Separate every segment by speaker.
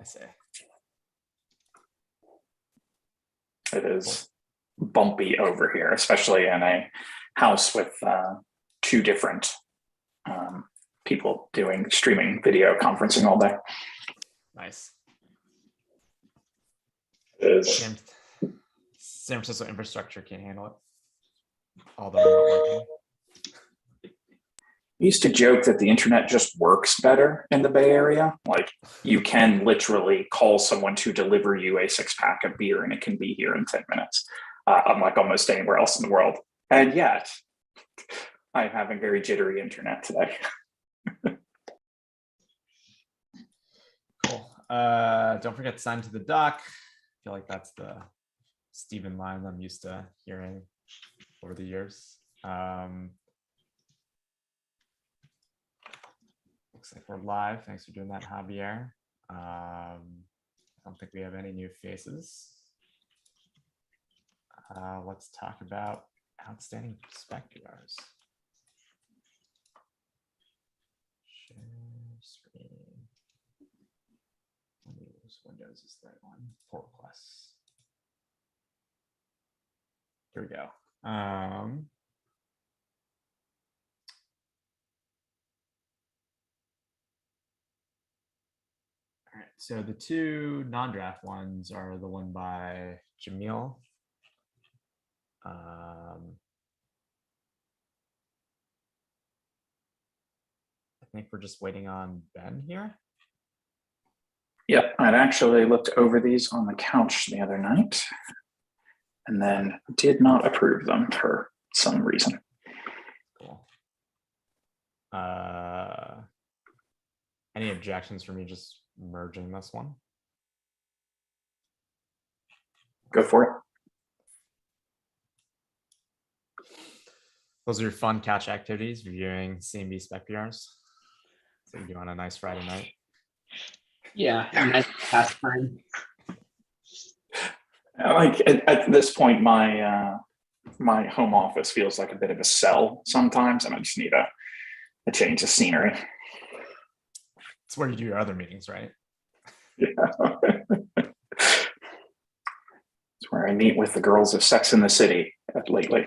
Speaker 1: I say.
Speaker 2: It is bumpy over here, especially in a house with two different people doing streaming video conferencing all day.
Speaker 1: Nice.
Speaker 2: It is.
Speaker 1: San Francisco infrastructure can't handle it. All the remote working.
Speaker 2: I used to joke that the internet just works better in the Bay Area. Like, you can literally call someone to deliver you a 6-pack of beer and it can be here in 10 minutes, unlike almost anywhere else in the world. And yet, I'm having very jittery internet today.
Speaker 1: Cool. Don't forget to sign to the doc. I feel like that's the Stephen line I'm used to hearing over the years. Looks like we're live. Thanks for doing that, Javier. I don't think we have any new faces. Let's talk about outstanding speculars. Share screen. Windows is the right one. Pull requests. Here we go. All right, so the two non-draft ones are the one by Jamil. I think we're just waiting on Ben here.
Speaker 2: Yep, I'd actually looked over these on the couch the other night and then did not approve them for some reason.
Speaker 1: Cool. Any objections for me just merging this one?
Speaker 2: Go for it.
Speaker 1: Those are your fun couch activities, reviewing CNB spec PRs. So you do on a nice Friday night.
Speaker 3: Yeah, nice pastime.
Speaker 2: Like at this point, my my home office feels like a bit of a cell sometimes, and I just need a change of scenery.
Speaker 1: It's where you do your other meetings, right?
Speaker 2: Yeah. It's where I meet with the girls of Sex in the City lately.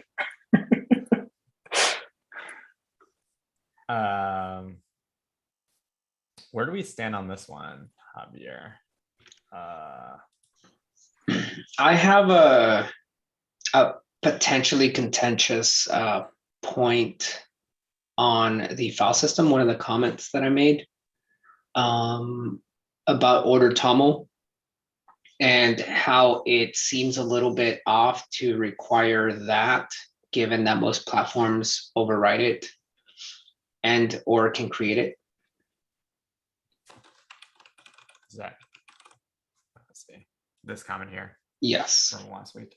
Speaker 1: Where do we stand on this one, Javier?
Speaker 3: I have a potentially contentious point on the file system. One of the comments that I made about order TOML and how it seems a little bit off to require that, given that most platforms override it and or can create it.
Speaker 1: Zach, let's see this comment here.
Speaker 3: Yes.
Speaker 1: From last week.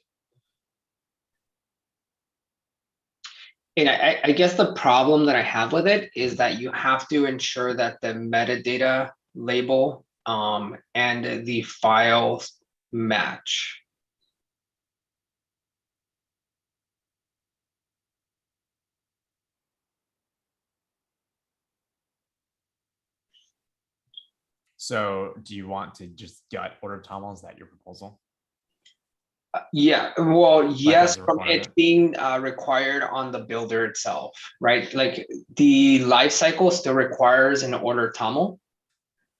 Speaker 3: And I guess the problem that I have with it is that you have to ensure that the metadata label and the files match.
Speaker 1: So do you want to just get order TOML? Is that your proposal?
Speaker 3: Yeah, well, yes,
Speaker 1: as a
Speaker 3: from it
Speaker 1: requirement?
Speaker 3: being required on the builder itself, right? Like the life cycle still requires an order TOML,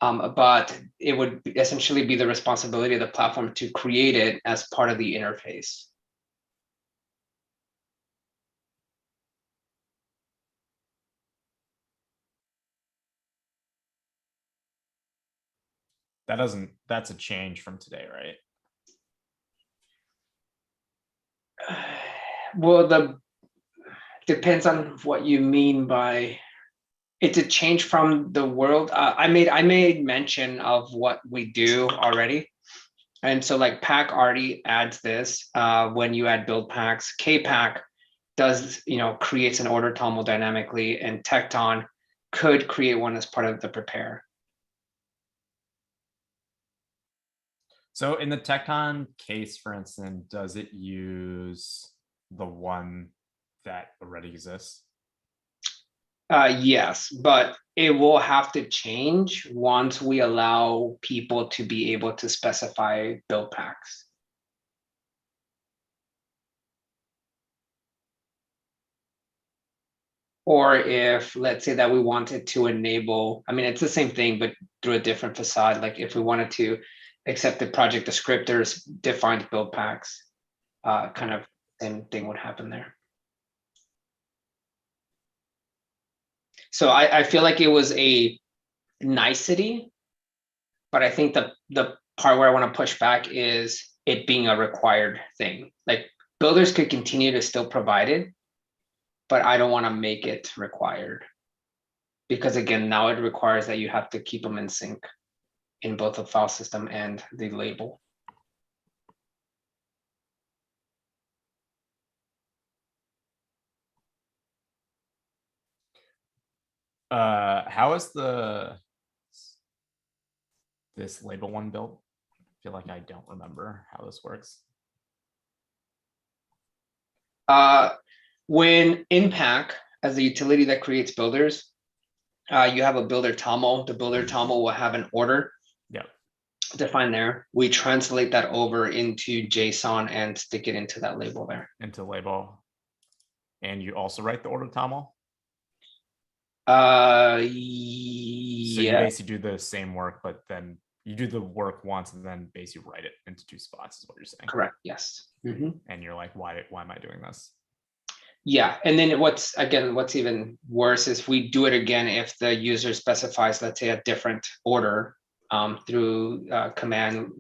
Speaker 3: but it would essentially be the responsibility of the platform to create it as part of the interface.
Speaker 1: That's a change from today, right?
Speaker 3: Well, depends on what you mean by it's a change from the world. I made mention of what we do already. And so like pack already adds this when you add build packs. Kpack does, creates an order TOML dynamically, and Tecton could create one as part of the prepare.
Speaker 1: So in the Tecton case, for instance, does it use the one that already exists?
Speaker 3: Yes, but it will have to change once we allow people to be able to specify build packs. Or if, let's say that we wanted to enable, I mean, it's the same thing, but through a different facade, like if we wanted to accept the project descriptors, defined build packs, kind of same thing would happen there. So I feel like it was a nicety, but I think the part where I want to push back is it being a required thing. Like builders could continue to still provide it, but I don't want to make it required. Because again, now it requires that you have to keep them in sync in both the file system and the label.
Speaker 1: How is this label one built? I feel like I don't remember how this works.
Speaker 3: When Impact, as the utility that creates builders, you have a builder TOML. The builder TOML will have an order
Speaker 1: Yep.
Speaker 3: defined there. We translate that over into JSON and stick it into that label there.
Speaker 1: Into label. And you also write the order TOML?
Speaker 3: So
Speaker 1: So you basically do the same work, but then you do the work once and then basically write it into two spots is what you're saying.
Speaker 3: Correct. Yes.
Speaker 1: And you're like, why am I doing this?
Speaker 3: Yeah. And then what's even worse is we do it again if the user specifies, let's say, a different order through command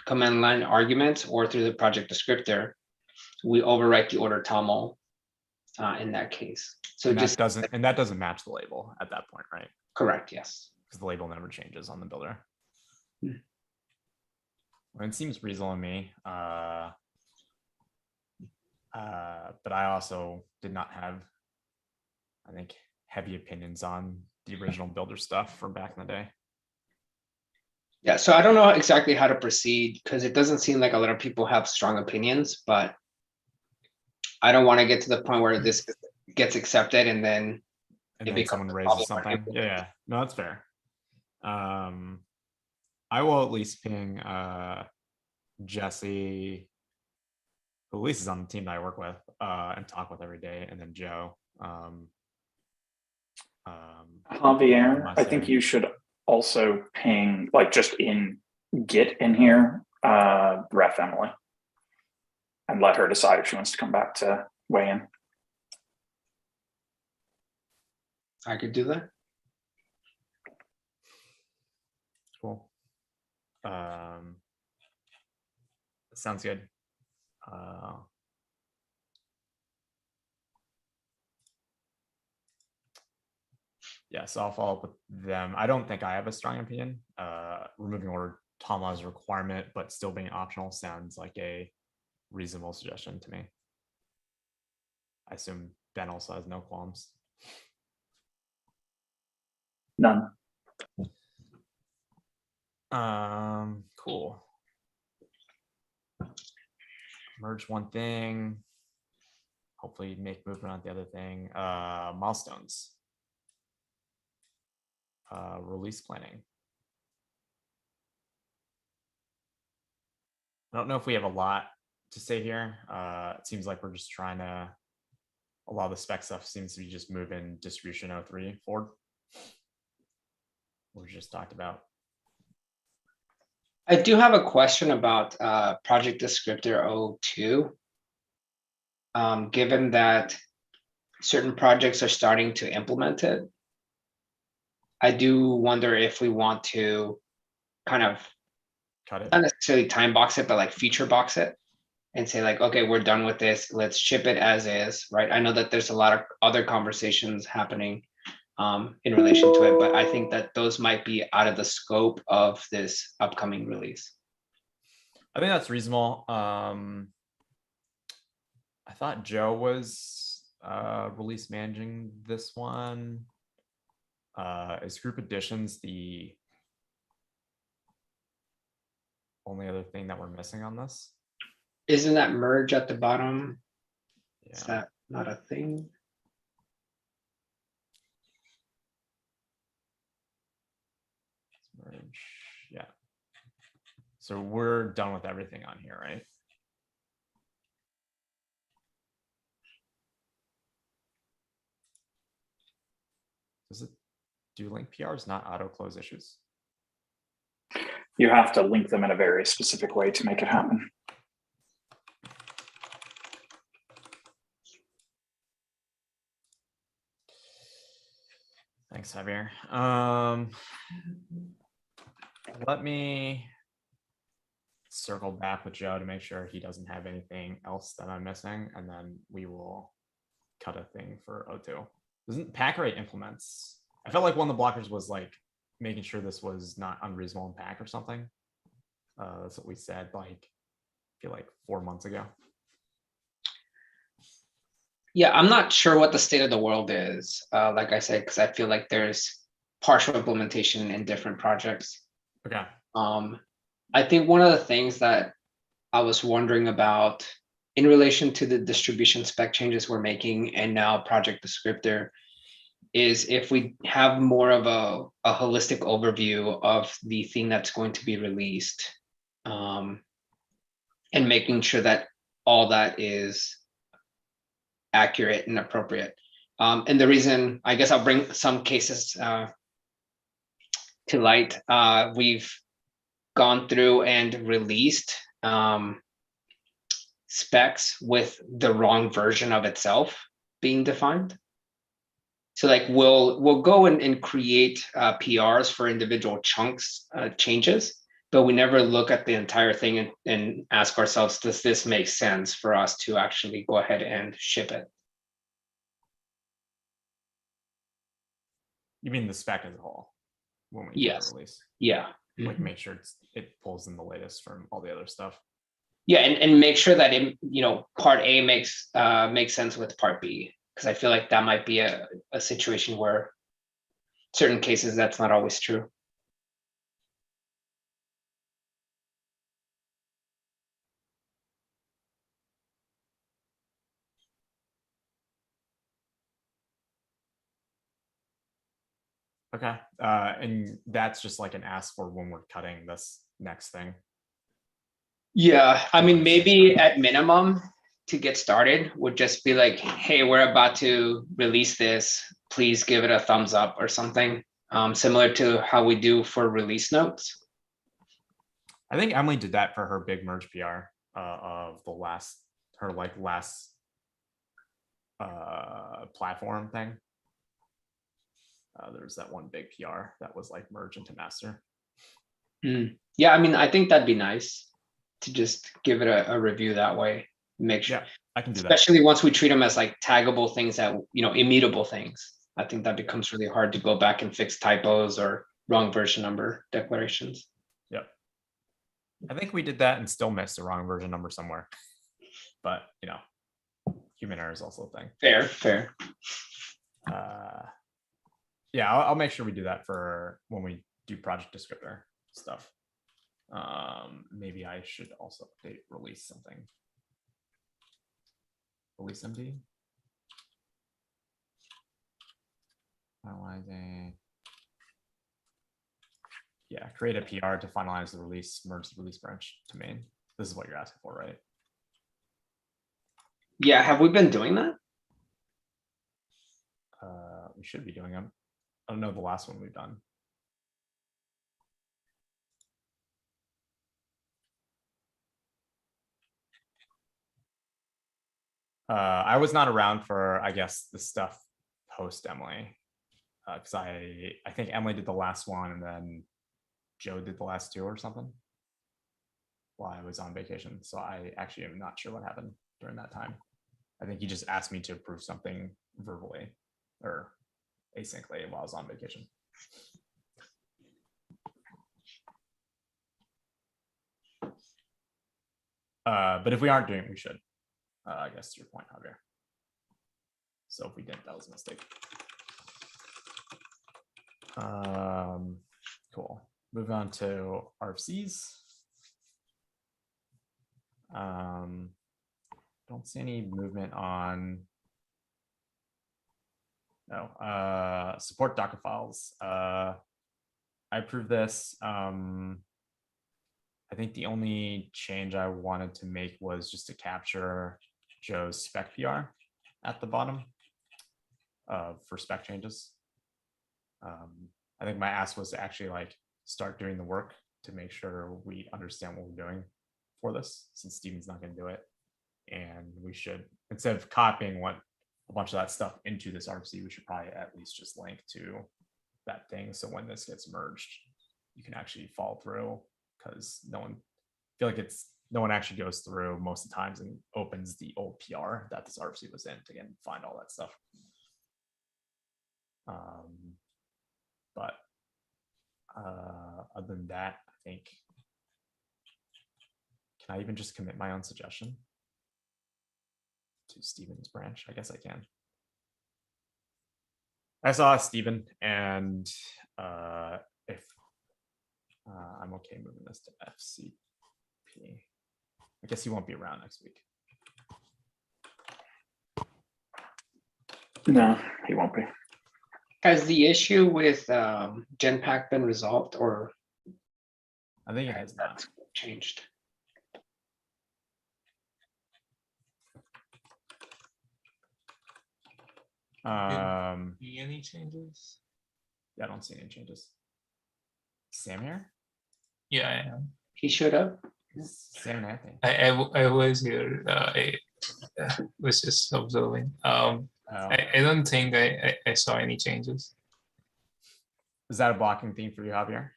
Speaker 3: line arguments or through the project descriptor, we overwrite the order TOML in that case. So
Speaker 1: and
Speaker 3: just
Speaker 1: that doesn't match the label at that point, right?
Speaker 3: correct. Yes.
Speaker 1: Because the label never changes on the builder.
Speaker 3: Hmm.
Speaker 1: Well, it seems reasonable to me. But I also did not have, I think, heavy opinions on the original builder stuff from back in the day.
Speaker 3: Yeah, so I don't know exactly how to proceed because it doesn't seem like a lot of people have strong opinions, but I don't want to get to the point where this gets accepted and then
Speaker 1: And
Speaker 3: it
Speaker 1: then
Speaker 3: becomes
Speaker 1: someone
Speaker 3: a
Speaker 1: raises
Speaker 3: problem.
Speaker 1: something. Yeah, no, that's fair. I will at least ping Jesse, who at least is on the team that I work with, and talk with every day, and then Joe.
Speaker 2: Javier, I think you should also ping, like just in Git in here, ref Emily, and let her decide if she wants to come back to weigh in.
Speaker 3: I could do that.
Speaker 1: Cool. Sounds good. Yeah, so I'll follow up with them. I don't think I have a strong opinion. Removing order TOML as a requirement, but still being optional sounds like a reasonable suggestion to me. I assume Ben also has no qualms.
Speaker 2: None.
Speaker 1: Cool. Merge one thing. Hopefully make movement on the other thing. Milestones. Release planning. I don't know if we have a lot to say here. It seems like we're just trying to, a lot of the spec stuff seems to be just moving distribution 03 forward. We just talked about.
Speaker 3: I do have a question about project descriptor 02. Given that certain projects are starting to implement it, I do wonder if we want to kind of
Speaker 1: Cut it.
Speaker 3: not necessarily time box it, but like feature box it and say like, okay, we're done with this. Let's ship it as is, right? I know that there's a lot of other conversations happening in relation to it, but I think that those might be out of the scope of this upcoming release.
Speaker 1: I think that's reasonable. I thought Joe was release managing this one. Is group additions the only other thing that we're missing on this?
Speaker 3: Isn't that merge at the bottom?
Speaker 1: Yeah.
Speaker 3: Is that not a thing?
Speaker 1: So we're done with everything on here, right? Does it do link PRs, not auto close issues?
Speaker 2: You have to link them in a very specific way to make it happen.
Speaker 1: Thanks, Javier. Let me circle back with Joe to make sure he doesn't have anything else that I'm missing, and then we will cut a thing for O2. Doesn't pack rate implements? I felt like one of the blockers was like making sure this was not unreasonable in pack or something. That's what we said, like, I feel like 4 months ago.
Speaker 3: Yeah, I'm not sure what the state of the world is, like I said, because I feel like there's partial implementation in different projects.
Speaker 1: Okay.
Speaker 3: I think one of the things that I was wondering about in relation to the distribution spec changes we're making and now project descriptor is if we have more of a holistic overview of the thing that's going to be released, and making sure that all that is accurate and appropriate. And the reason, I guess I'll bring some cases to light. We've gone through and released specs with the wrong version of itself being defined. So like we'll go and create PRs for individual chunks changes, but we never look at the entire thing and ask ourselves, does this make sense for us to actually go ahead and ship it?
Speaker 1: You mean the spec as a whole when we do
Speaker 3: Yes.
Speaker 1: the release?
Speaker 3: Yeah.
Speaker 1: Like make sure it pulls in the latest from all the other stuff.
Speaker 3: Yeah, and make sure that it, part A makes sense with part B, because I feel like that might be a situation where certain cases that's not always true.
Speaker 1: Okay. And that's just like an ask for when we're cutting this next thing.
Speaker 3: Yeah, I mean, maybe at minimum to get started would just be like, hey, we're about to release this. Please give it a thumbs up or something, similar to how we do for release notes.
Speaker 1: I think Emily did that for her big merge PR of the last platform thing. There's that one big PR that was like merge into master.
Speaker 3: Yeah, I mean, I think that'd be nice to just give it a review that way. Make sure,
Speaker 1: yeah, I can do that.
Speaker 3: Especially once we treat them as like taggable things that, immutable things. I think that becomes really hard to go back and fix typos or wrong version number declarations.
Speaker 1: Yep. I think we did that and still missed the wrong version number somewhere. But, human error is also a thing.
Speaker 3: Fair.
Speaker 1: Yeah, I'll make sure we do that for when we do project descriptor stuff. Maybe I should also update release something. Release MD. Finalizing. Yeah, create a PR to finalize the release, merge the release branch to main. This is what you're asking for, right?
Speaker 3: Yeah, have we been doing that?
Speaker 1: We should be doing them. I don't know the last one we've done. I was not around for, I guess, the stuff post Emily, because I think Emily did the last one and then Joe did the last two or something while I was on vacation. So I actually am not sure what happened during that time. I think he just asked me to approve something verbally or asynchronously while I was on vacation. But if we aren't doing it, we should. I guess to your point, Javier. So if we didn't, that was a mistake. Cool. Move on to RFCs. Don't see any movement on. No. Support Docker files. I approved this. I think the only change I wanted to make was just to capture Joe's spec PR at the bottom for spec changes. I think my ask was to actually like start doing the work to make sure we understand what we're doing for this, since Steven's not going to do it. And we should, instead of copying a bunch of that stuff into this RFC, we should probably at least just link to that thing. So when this gets merged, you can actually follow through, because no one actually goes through most of the times and opens the old PR that this RFC was in to again find all that stuff. But other than that, I think, can I even just commit my own suggestion to Steven's branch? I guess I can. I saw Steven, and if I'm okay moving this to FCP, I guess he won't be around next week.
Speaker 2: No, he won't be.
Speaker 3: Has the issue with Genpack been resolved, or
Speaker 1: I think it has not.
Speaker 3: that's changed?
Speaker 4: See any changes?
Speaker 1: Yeah, I don't see any changes. Sam here?
Speaker 4: Yeah, I am.
Speaker 3: He showed up.
Speaker 1: Sam and Anthony.
Speaker 4: I was here. I was just observing. I don't think I saw any changes.
Speaker 1: Is that a blocking theme for you, Javier?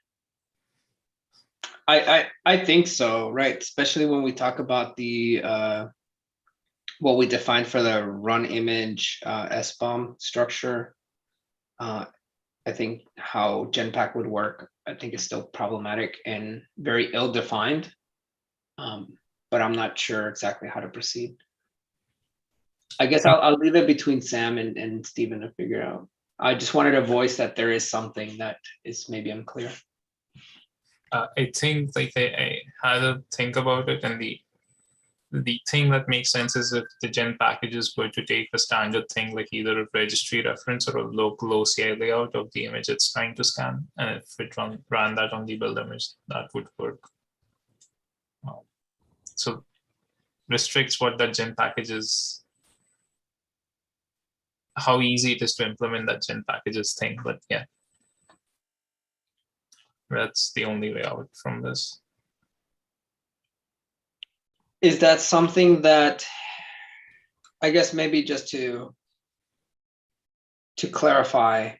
Speaker 3: I think so, right? Especially when we talk about the what we defined for the run image SBOM structure. I think how Genpack would work, I think is still problematic and very ill-defined. But I'm not sure exactly how to proceed. I guess I'll leave it between Sam and Steven to figure out. I just wanted to voice that there is something that is maybe unclear.
Speaker 4: I think like I had to think about it, and the thing that makes sense is if the gen packages were to take a standard thing like either a registry reference or a local OCI layout of the image it's trying to scan, and if it ran that on the build image, that would work. So restricts what that gen package is, how easy it is to implement that gen packages thing. But yeah, that's the only way out from this.
Speaker 3: Is that something that, I guess maybe just to clarify,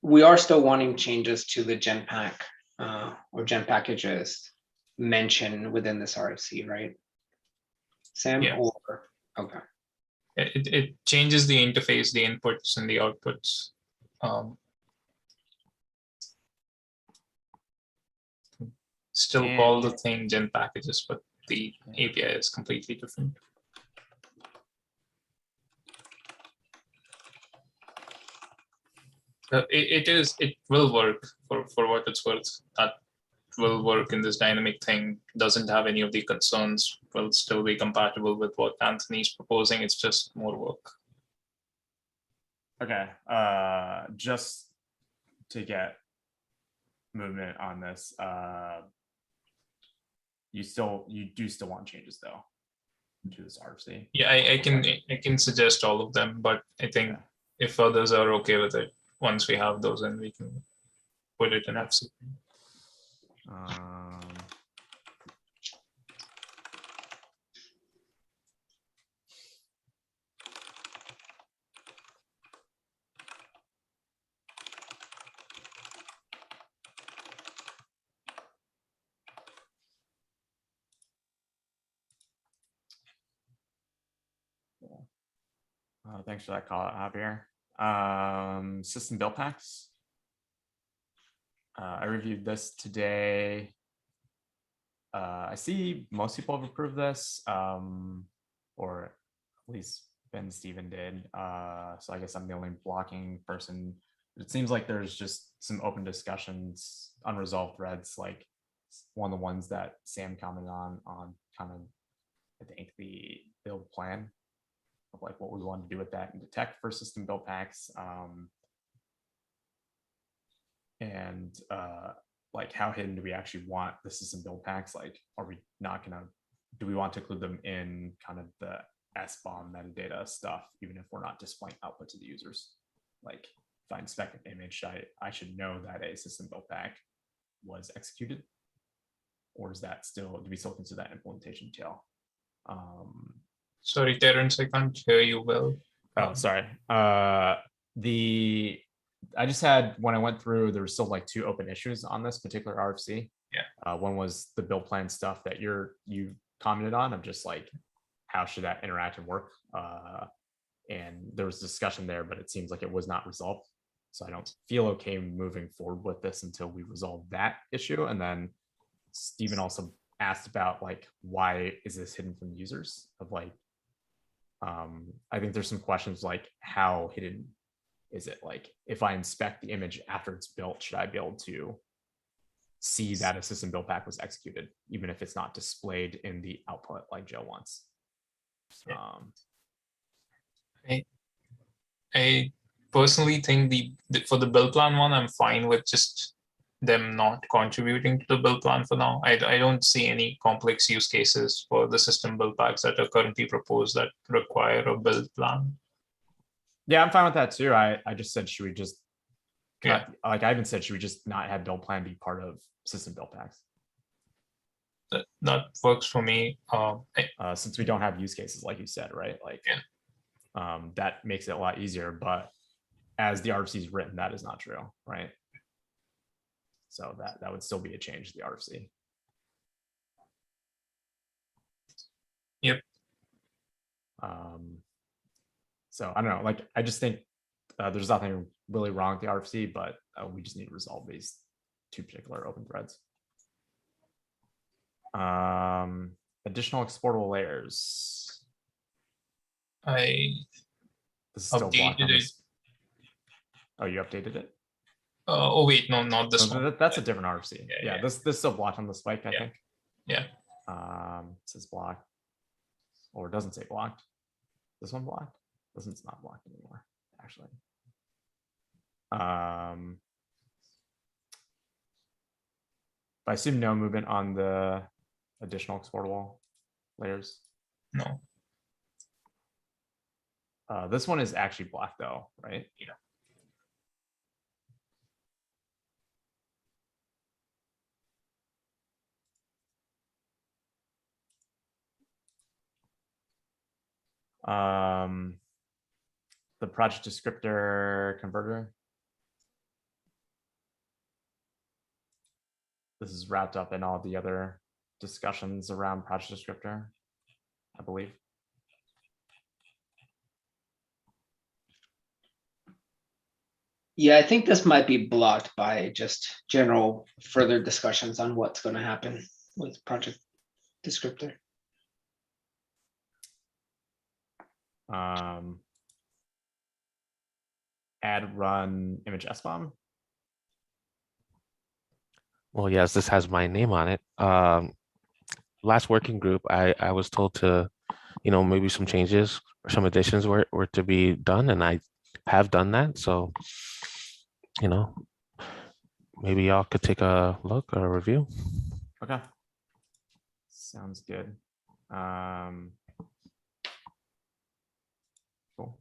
Speaker 3: we are still wanting changes to the Genpack or gen packages mentioned within this RFC, right? Sam?
Speaker 4: Yeah.
Speaker 3: Or okay.
Speaker 4: It changes the interface, the inputs and the outputs. Still call the thing gen packages, but the API is completely different. It will work for what it's worth. That will work in this dynamic thing. Doesn't have any of the concerns. Will still be compatible with what Anthony's proposing. It's just more work.
Speaker 1: Okay, just to get movement on this, you do still want changes though to this RFC?
Speaker 4: Yeah, I can suggest all of them, but I think if others are okay with it, once we have those in, we can put it in FCP.
Speaker 1: Thanks for that call out, Javier. System build packs. I reviewed this today. I see most people have approved this, or at least Ben and Steven did. So I guess I'm the only blocking person. It seems like there's just some open discussions, unresolved threads, like one of the ones that Sam commented on kind of, I think, the build plan of like what we want to do with that and detect for system build packs. And like how hidden do we actually want the system build packs? Like, are we not gonna, do we want to include them in kind of the SBOM metadata stuff, even if we're not displaying output to the users? Like if I inspect an image, I should know that a system build pack was executed, or is that still, do we still consider that implementation detail?
Speaker 4: Sorry, Terrence, I can't hear you well.
Speaker 1: Oh, sorry. I just had, when I went through, there was still like 2 open issues on this particular RFC.
Speaker 4: Yeah.
Speaker 1: One was the build plan stuff that you commented on, of just like, how should that interact and work? And there was discussion there, but it seems like it was not resolved. So I don't feel okay moving forward with this until we resolve that issue. And then Stephen also asked about like, why is this hidden from users? Of like, I think there's some questions like, how hidden is it? Like, if I inspect the image after it's built, should I be able to see that a system build pack was executed, even if it's not displayed in the output like Joe wants?
Speaker 4: I personally think for the build plan one, I'm fine with just them not contributing to the build plan for now. I don't see any complex use cases for the system build packs that are currently proposed that require a build plan.
Speaker 1: Yeah, I'm fine with that too. I just said, should we just,
Speaker 4: Yeah.
Speaker 1: like I even said, should we just not have build plan be part of system build packs?
Speaker 4: That works for me.
Speaker 1: Since we don't have use cases, like you said, right? Like, that makes it a lot easier, but as the RFC is written, that is not true, right? So that would still be a change to the RFC.
Speaker 4: Yep.
Speaker 1: So I don't know, like, I just think there's nothing really wrong with the RFC, but we just need to resolve these 2 particular open threads. Additional exportable layers.
Speaker 4: I
Speaker 1: This is still blocked on
Speaker 4: updated it.
Speaker 1: this. Oh, you updated it?
Speaker 4: Oh wait, no, not this
Speaker 1: No,
Speaker 4: one.
Speaker 1: that's a different RFC.
Speaker 4: Yeah.
Speaker 1: This still blocked on the spike, I think.
Speaker 4: Yeah.
Speaker 1: It says blocked, or it doesn't say blocked. This one blocked? This one's not blocked anymore, actually. I assume no movement on the additional exportable layers.
Speaker 4: No.
Speaker 1: This one is actually blocked though, right?
Speaker 4: Yeah.
Speaker 1: The project descriptor converter. This is wrapped up in all the other discussions around project descriptor, I believe.
Speaker 3: Yeah, I think this might be blocked by just general further discussions on what's going to happen with project descriptor.
Speaker 1: Add run image SBOM.
Speaker 5: Well, yes, this has my name on it. Last working group, I was told to, maybe some changes or some additions were to be done, and I have done that. So, maybe y'all could take a look or a review.
Speaker 1: Okay. Sounds good. Cool.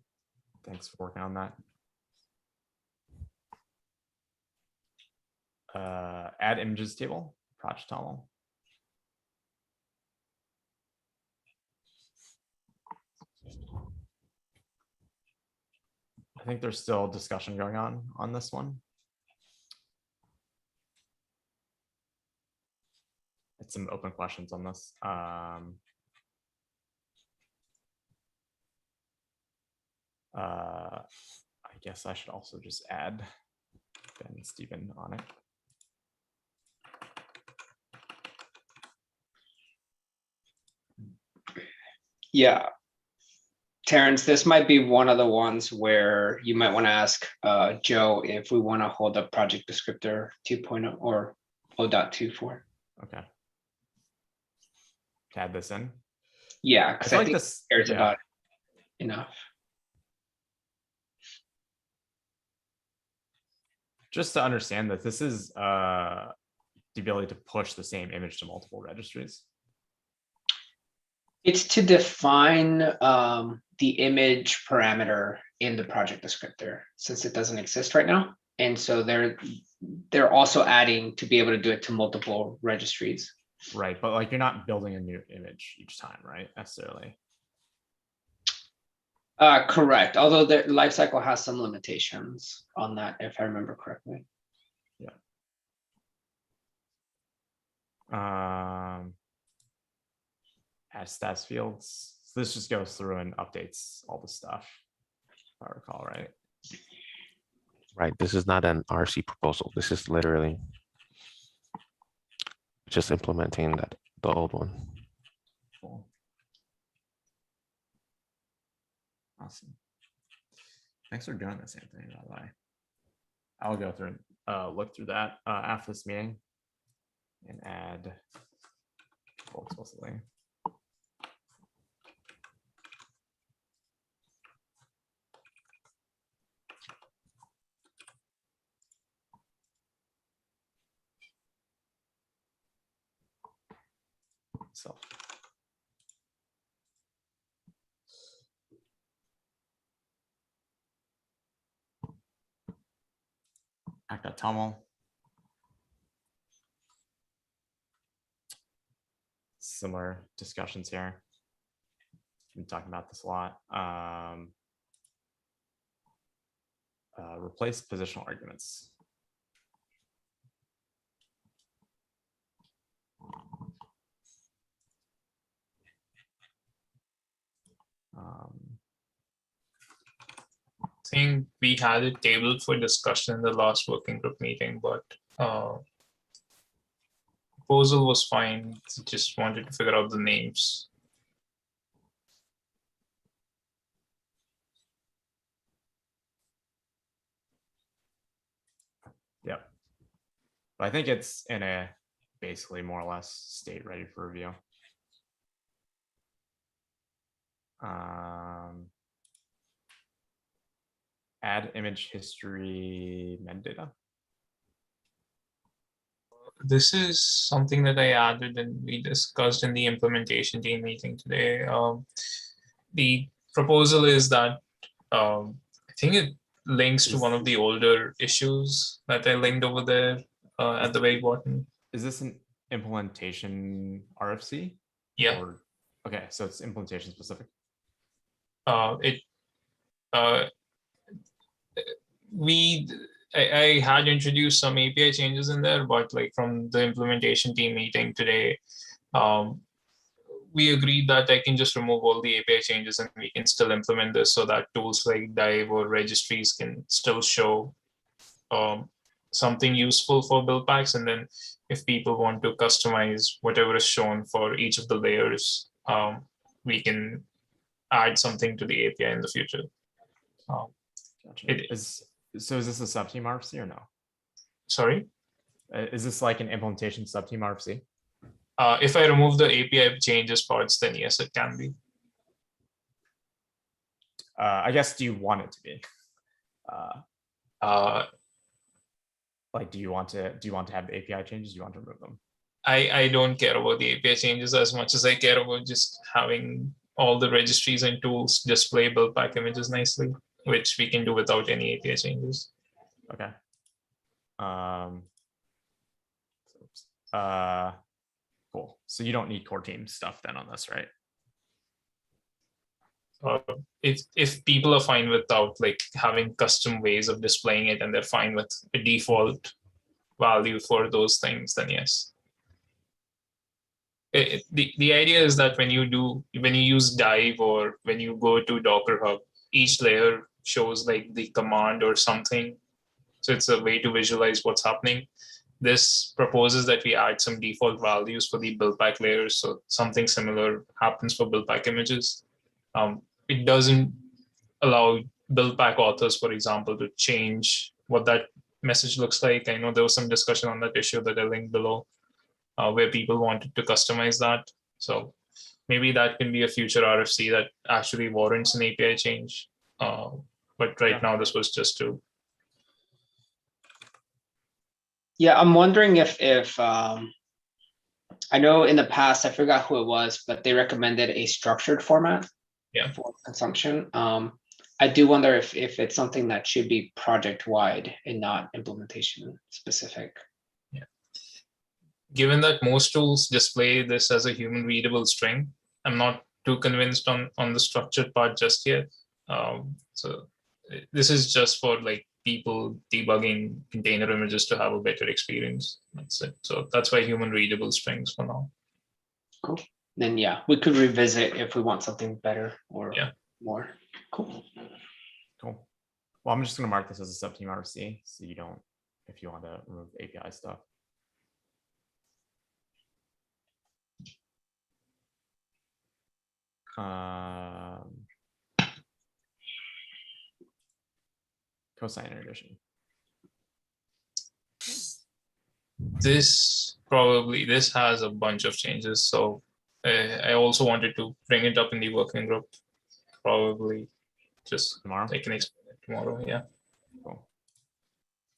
Speaker 1: Thanks for working on that. Add images table, project toggle. I think there's still discussion going on this one. It's some open questions on this. I guess I should also just add Ben and Stephen on it.
Speaker 3: Yeah. Terrence, this might be one of the ones where you might want to ask Joe if we want to hold a project descriptor 2.0 or 0.2 for.
Speaker 1: Okay. Add this in.
Speaker 3: Yeah, because I
Speaker 1: like
Speaker 3: think
Speaker 1: this
Speaker 3: cares about it enough.
Speaker 1: Just to understand that this is the ability to push the same image to multiple registries?
Speaker 3: It's to define the image parameter in the project descriptor, since it doesn't exist right now. And so they're also adding to be able to do it to multiple registries.
Speaker 1: Right, but like you're not building a new image each time, right? Necessarily.
Speaker 3: Correct, although the lifecycle has some limitations on that, if I remember correctly.
Speaker 1: Add stats fields. So this just goes through and updates all the stuff, if I recall, right?
Speaker 5: Right. This is not an RC proposal. This is literally just implementing the old one.
Speaker 1: Cool. Awesome. Thanks for doing this, Anthony, by the way. I'll go through and look through that after this meeting and add explicitly. So Akatomo. Similar discussions here. Been talking about this a lot. Replace positional arguments.
Speaker 4: I think we had it tabled for discussion in the last working group meeting, but proposal was fine. Just wanted to figure out the names.
Speaker 1: Yep. But I think it's in a basically more or less state ready for review. Add image history metadata.
Speaker 4: This is something that I added and we discussed in the implementation team meeting today. The proposal is that I think it links to one of the older issues that I linked over there at the very bottom.
Speaker 1: Is this an implementation RFC?
Speaker 4: Yeah.
Speaker 1: Or, okay, so it's implementation specific.
Speaker 4: I had introduced some API changes in there, but like from the implementation team meeting today, we agreed that I can just remove all the API changes and we can still implement this so that tools like Dive or registries can still show something useful for build packs. And then if people want to customize whatever is shown for each of the layers, we can add something to the API in the future.
Speaker 1: Gotcha. So is this a subteam RFC or no?
Speaker 4: Sorry?
Speaker 1: Is this like an implementation subteam RFC?
Speaker 4: If I remove the API changes parts, then yes, it can be.
Speaker 1: I guess, do you want it to be? Like, do you want to have the API changes? Do you want to remove them?
Speaker 4: I don't care about the API changes as much as I care about just having all the registries and tools display build pack images nicely, which we can do without any API changes.
Speaker 1: Okay. Cool. So you don't need core team stuff then on this, right?
Speaker 4: If people are fine without like having custom ways of displaying it and they're fine with a default value for those things, then yes. The idea is that when you use Dive or when you go to Docker Hub, each layer shows like the command or something. So it's a way to visualize what's happening. This proposes that we add some default values for the build pack layers. So something similar happens for build pack images. It doesn't allow build pack authors, for example, to change what that message looks like. I know there was some discussion on that issue that I linked below, where people wanted to customize that. So maybe that can be a future RFC that actually warrants an API change. But right now, this was just to.
Speaker 3: Yeah, I'm wondering if I know in the past, I forgot who it was, but they recommended a structured format.
Speaker 4: Yeah.
Speaker 3: For consumption. I do wonder if it's something that should be project wide and not implementation specific.
Speaker 4: Given that most tools display this as a human readable string, I'm not too convinced on the structured part just yet. So this is just for like people debugging container images to have a better experience. That's it. So that's why human readable strings for now.
Speaker 3: Cool. Then yeah, we could revisit if we want something better or more. Cool.
Speaker 1: Cool. Well, I'm just going to mark this as a subteam RC, so you don't, if you want to remove API stuff. Cosine integration.
Speaker 4: This has a bunch of changes, so I also wanted to bring it up in the working group. Probably just
Speaker 1: Tomorrow?
Speaker 4: I can explain it tomorrow. Yeah.
Speaker 1: Cool.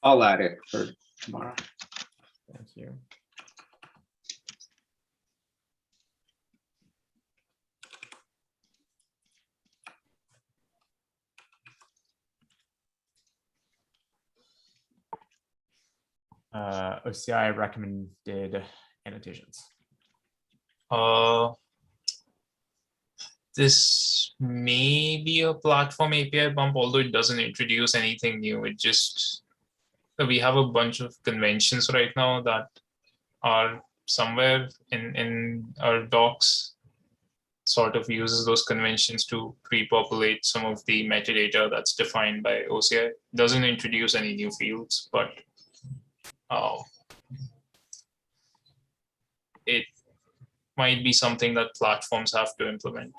Speaker 3: I'll add it for tomorrow.
Speaker 1: Thank you. OCI recommended annotations.
Speaker 4: This may be a platform API bump, although it doesn't introduce anything new. It just, we have a bunch of conventions right now that are somewhere in our docs, sort of uses those conventions to pre-populate some of the metadata that's defined by OCI. Doesn't introduce any new fields, but it might be something that platforms have to implement.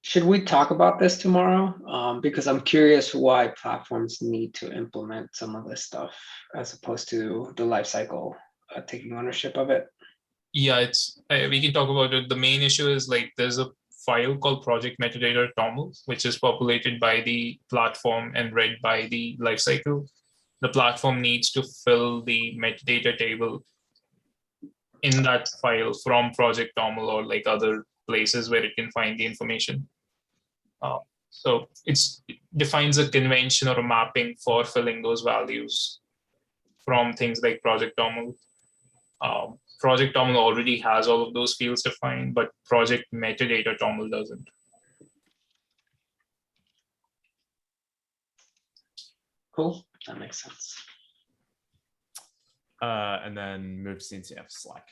Speaker 3: Should we talk about this tomorrow? Because I'm curious why platforms need to implement some of this stuff as opposed to the lifecycle taking ownership of it.
Speaker 4: Yeah, we can talk about it. The main issue is like there's a file called project metadata toml, which is populated by the platform and read by the lifecycle. The platform needs to fill the metadata table in that file from project toml or like other places where it can find the information. So it defines a convention or a mapping for filling those values from things like project toml. Project toml already has all of those fields defined, but project metadata toml doesn't.
Speaker 3: Cool, that makes sense.
Speaker 1: And then move CNCF Slack.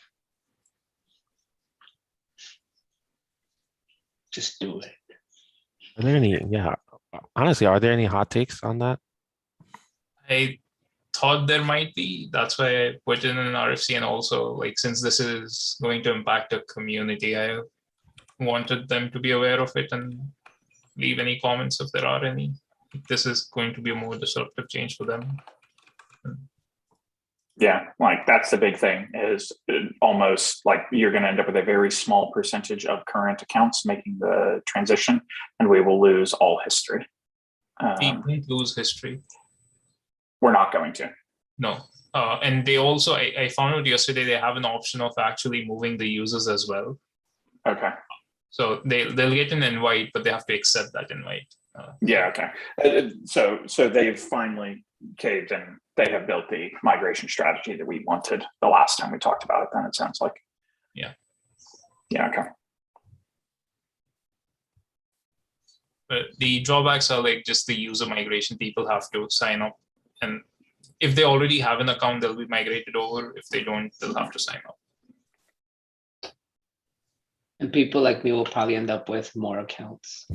Speaker 3: Just do it.
Speaker 5: Are there any, honestly, are there any hot takes on that?
Speaker 4: I thought there might be. That's why I put in an RFC, and also like since this is going to impact the community, I wanted them to be aware of it and leave any comments if there are any. This is going to be a more disruptive change for them.
Speaker 2: Yeah, like that's the big thing is almost like you're going to end up with a very small percentage of current accounts making the transition, and we will lose all history.
Speaker 4: We won't lose history.
Speaker 2: We're not going to.
Speaker 4: No. And they also, I found out yesterday, they have an option of actually moving the users as well.
Speaker 2: Okay.
Speaker 4: So they'll get an invite, but they have to accept that invite.
Speaker 2: Yeah, okay. So they've finally caved and they have built the migration strategy that we wanted the last time we talked about it, then it sounds like.
Speaker 4: Yeah.
Speaker 2: Yeah, okay.
Speaker 4: But the drawbacks are like just the user migration. People have to sign up, and if they already have an account, they'll be migrated over. If they don't, they'll have to sign up.
Speaker 3: And people like me will probably end up with more accounts.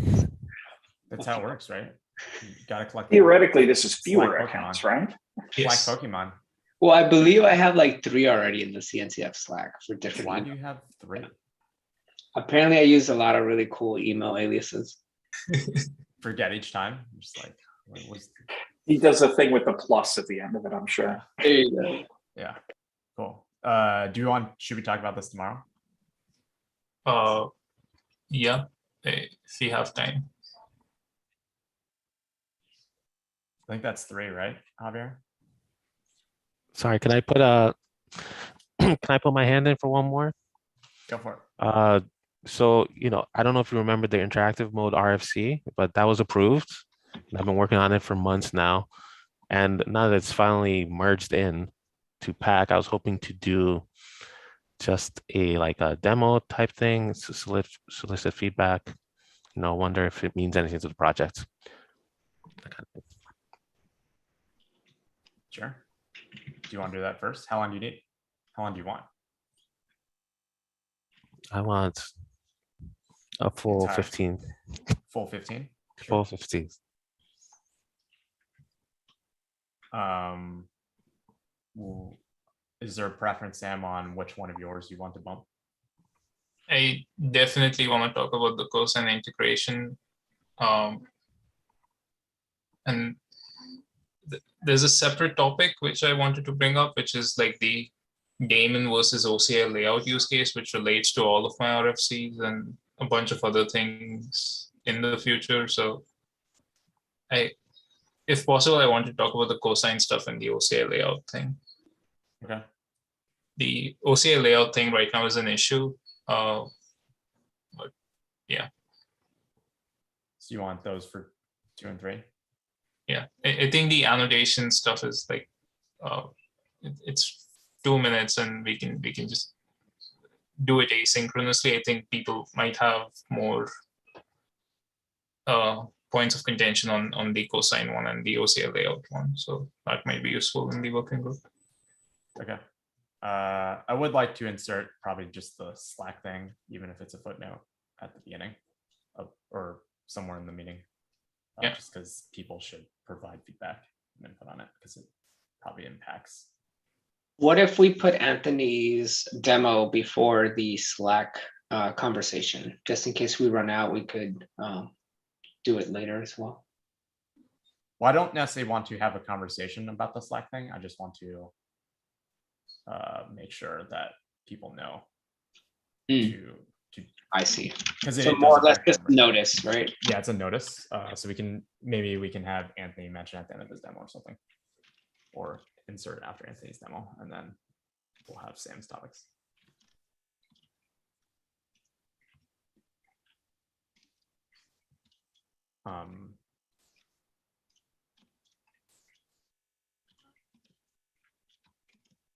Speaker 1: That's how it works, right? You gotta collect.
Speaker 2: Theoretically, this is fewer
Speaker 1: Like
Speaker 2: accounts,
Speaker 1: Pokemon.
Speaker 2: right?
Speaker 4: Yes.
Speaker 1: Like Pokemon.
Speaker 3: Well, I believe I have like 3 already in the CNCF Slack for different.
Speaker 1: Why do you have 3?
Speaker 3: Apparently, I use a lot of really cool email aliases.
Speaker 1: Forget each time. I'm just like, what's
Speaker 2: He does a thing with the plus at the end of it, I'm sure.
Speaker 3: There you go.
Speaker 1: yeah, cool. Should we talk about this tomorrow?
Speaker 4: Yeah, if you have time.
Speaker 1: I think that's 3, right, Javier?
Speaker 5: Sorry, can I put a can I put my hand in for one more?
Speaker 1: Go for it.
Speaker 5: So, I don't know if you remember the interactive mode RFC, but that was approved. And I've been working on it for months now. And now that it's finally merged in to Pack, I was hoping to do just like a demo type thing, solicit feedback, wonder if it means anything to the project.
Speaker 1: Sure. Do you want to do that first? How long do you need? How long do you want?
Speaker 5: I want a full
Speaker 1: Entire-
Speaker 5: 15.
Speaker 1: Full 15?
Speaker 5: Full 15.
Speaker 1: Is there a preference, Sam, on which one of yours you want to bump?
Speaker 4: I definitely want to talk about the cosine integration. And there's a separate topic which I wanted to bring up, which is like the daemon versus OCI layout use case, which relates to all of my RFCs and a bunch of other things in the future. So if possible, I want to talk about the cosine stuff and the OCI layout thing.
Speaker 1: Okay.
Speaker 4: The OCI layout thing right now is an issue. But yeah.
Speaker 1: So you want those for 2 and 3?
Speaker 4: Yeah, I think the annotation stuff is like, it's 2 minutes and we can just do it asynchronously. I think people might have more points of contention on the cosine one and the OCI layout one. So that might be useful in the working group.
Speaker 1: Okay. I would like to insert probably just the Slack thing, even if it's a footnote at the beginning or somewhere in the meeting.
Speaker 4: Yeah.
Speaker 1: Just because people should provide feedback and input on it because it probably impacts.
Speaker 3: What if we put Anthony's demo before the Slack conversation, just in case we run out, we could do it later as well.
Speaker 1: Well, I don't necessarily want to have a conversation about the Slack thing. I just want to make sure that people know to
Speaker 3: I see.
Speaker 1: because
Speaker 3: So more or less just notice, right?
Speaker 1: Yeah, it's a notice. So maybe we can have Anthony mention at the end of his demo or something, or insert it after Anthony's demo, and then we'll have Sam's topics.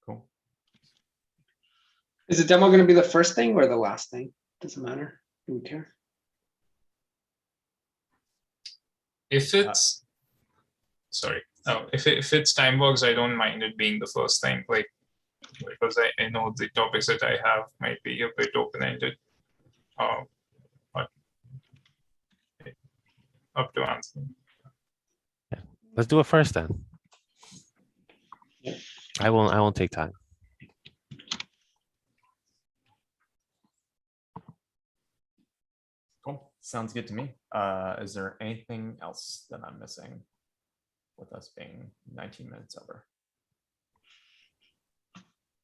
Speaker 1: Cool.
Speaker 3: Is the demo going to be the first thing or the last thing? Doesn't matter. Do we care?
Speaker 4: If it's if it's time box, I don't mind it being the first thing, like because I know the topics that I have might be a bit open-ended. But up to Anthony.
Speaker 5: Yeah. Let's do it first then.
Speaker 3: Yeah.
Speaker 5: I won't take time.
Speaker 1: Cool. Sounds good to me. Is there anything else that I'm missing with us being 19 minutes over?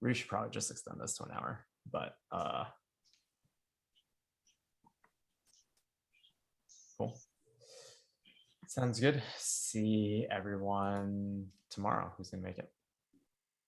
Speaker 1: We should probably just extend this to an hour, but cool. Sounds good. See everyone tomorrow. Who's gonna make it?